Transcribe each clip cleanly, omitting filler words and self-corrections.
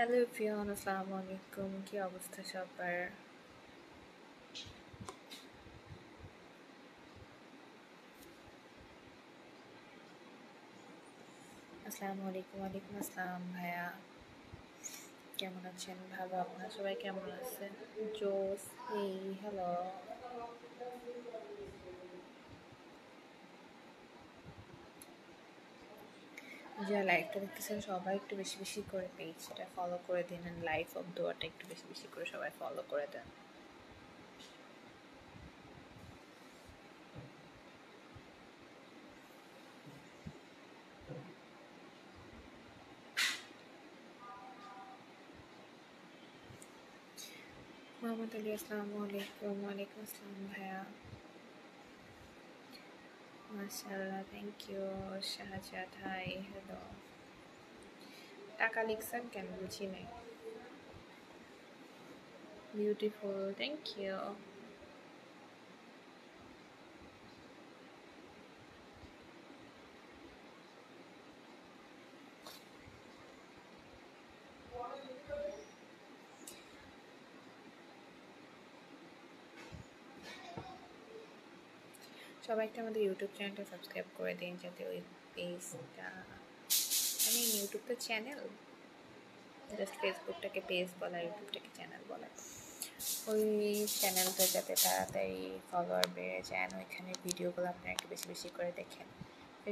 Hello everyone, আসসালামু আলাইকুম। কি অবস্থা সবার? আসসালামু আলাইকুম। ওয়ালাইকুম আসসালাম ভাইয়া, কেমন আছেন? ভালো, আপনারা সবাই কেমন আছেন? জোস, এই হ্যালো। যারা লাইভটা দেখতেছেন সবাই একটু বেশি বেশি করে পেজটা ফলো করে দিন, লাইভ অফ দোয়াটা একটু বেশি বেশি করে সবাই ফলো করে দেন। মোহাম্মদ আলী, আসসালামু আলাইকুম। ওয়ালাইকুম আসসালাম ভাইয়া, মাশাআল্লাহ, thank you. Shahzad, hi, hello. টাকা লিখছেন কেন বুঝি নাই। Beautiful, thank you. সবাইকে আমাদের ইউটিউব চ্যানেলটা সাবস্ক্রাইব করে দিন, যাতে ওই পেজটা, আমি ইউটিউব তো চ্যানেল, জাস্ট ফেসবুকটাকে পেজ বলা, ইউটিউবটাকে চ্যানেল বলা, ওই চ্যানেলটা যাতে তাড়াতাড়ি ফলোয়ার বেড়ে যায়, ওইখানে ভিডিওগুলো আপনারা একটু বেশি বেশি করে দেখেন।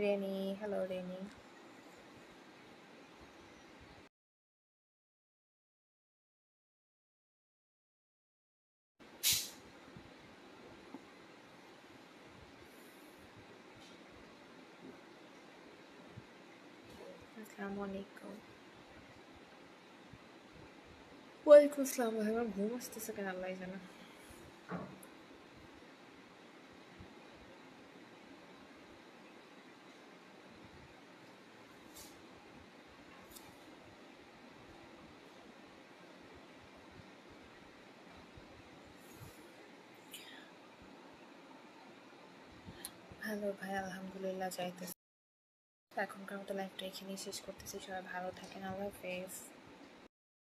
রেনি, হ্যালো রেনি। আসসালামু আলাইকুম। ওয়ালাইকুম আসসালাম ভাই, আমার ঘুম আসতেছে কেন আল্লাহ জানে। হ্যালো ভাই, আলহামদুলিল্লাহ যাইতেছে। এখনকার মতো লাইফটা এখানেই শেষ করতেছি। সবাই ভালো থাকেন, আল্লাহ হাফেজ।